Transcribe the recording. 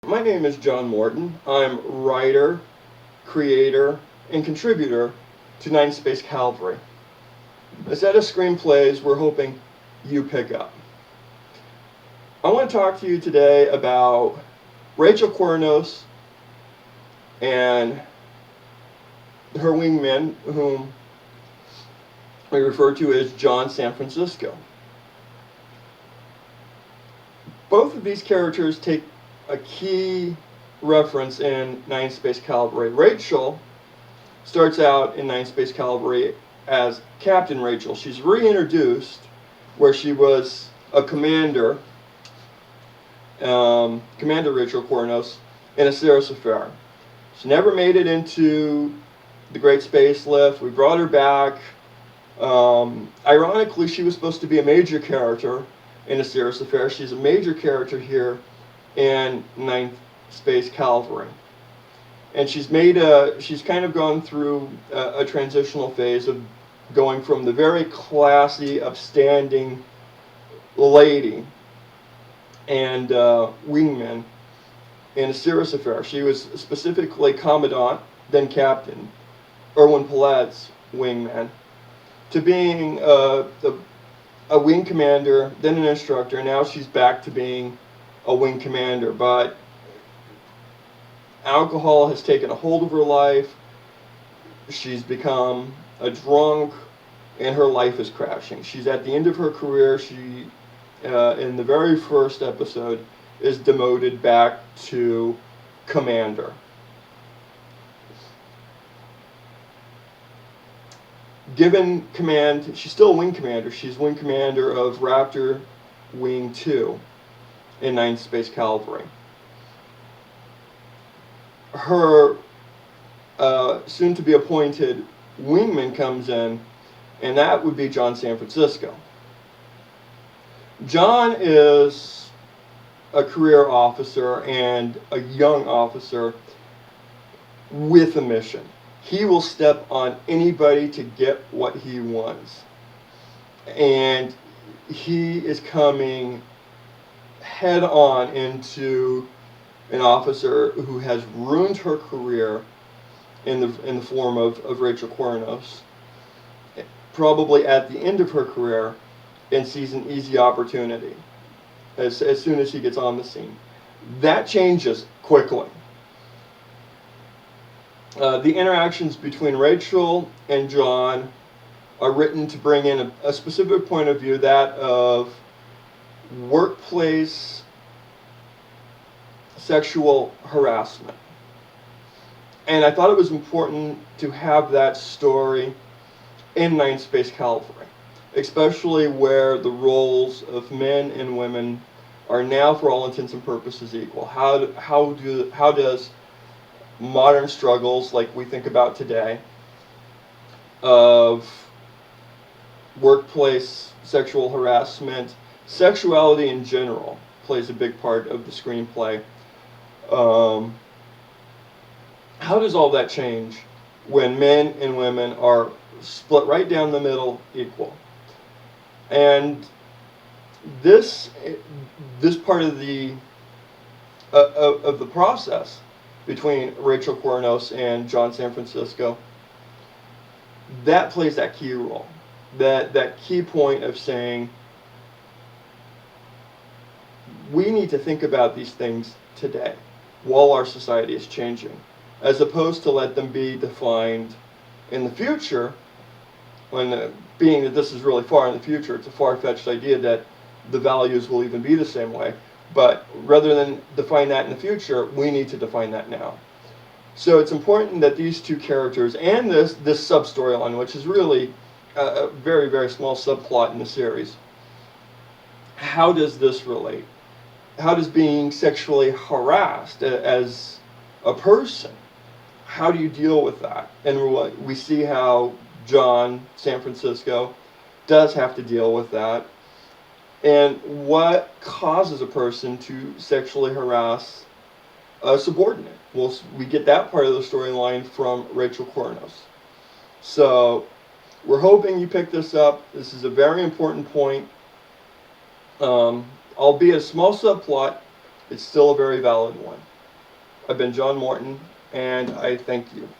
My name is John Morton. I'm writer, creator, and contributor to Nine Space Calvary, a set of screenplays we're hoping you pick up. I want to talk to you today about Rachel Quarnos and her wingman, whom we refer to as John San Francisco. Both of these characters take a key reference in Nine Space Calvary. Rachel starts out in Nine Space Calvary as Captain Rachel. She's reintroduced where she was a commander, Commander Rachel Quarnos, in a Cirrus affair. She never made it into the Great Space Lift. We brought her back. Ironically, she was supposed to be a major character in a Cirrus affair. She's a major character here in Ninth Space Calvary. And she's kind of gone through a transitional phase of going from the very classy, upstanding lady and wingman in a Cirrus affair. She was specifically Commandant, then Captain, Erwin Palet's wingman, to being a wing commander, then an instructor. Now she's back to being a wing commander. But alcohol has taken a hold of her life. She's become a drunk, and her life is crashing. She's at the end of her career. She, in the very first episode, is demoted back to commander. Given command, she's still a wing commander. She's wing commander of Raptor Wing 2 in Ninth Space Calvary. Her soon-to-be appointed wingman comes in, and that would be John San Francisco. John is a career officer and a young officer with a mission. He will step on anybody to get what he wants. And he is coming head on into an officer who has ruined her career in the form of Rachel Quarnos, probably at the end of her career, and sees an easy opportunity as soon as he gets on the scene. That changes quickly. The interactions between Rachel and John are written to bring in a specific point of view, that of workplace sexual harassment. And I thought it was important to have that story in Ninth Space Calvary, especially where the roles of men and women are now, for all intents and purposes, equal. How does modern struggles like we think about today of workplace sexual harassment, sexuality in general plays a big part of the screenplay. How does all that change when men and women are split right down the middle, equal? And this part of the process between Rachel Quarnos and John San Francisco, that plays that key role, that key point of saying we need to think about these things today while our society is changing, as opposed to let them be defined in the future, when being that this is really far in the future, it's a far-fetched idea that the values will even be the same way. But rather than define that in the future, we need to define that now. So it's important that these two characters and this sub-storyline, which is really a very, very small subplot in the series, how does this relate? How does being sexually harassed as a person, how do you deal with that? And we see how John San Francisco does have to deal with that. And what causes a person to sexually harass a subordinate? Well, we get that part of the storyline from Rachel Quarnos. So we're hoping you pick this up. This is a very important point. Albeit a small subplot, it's still a very valid one. I've been John Morton, and I thank you.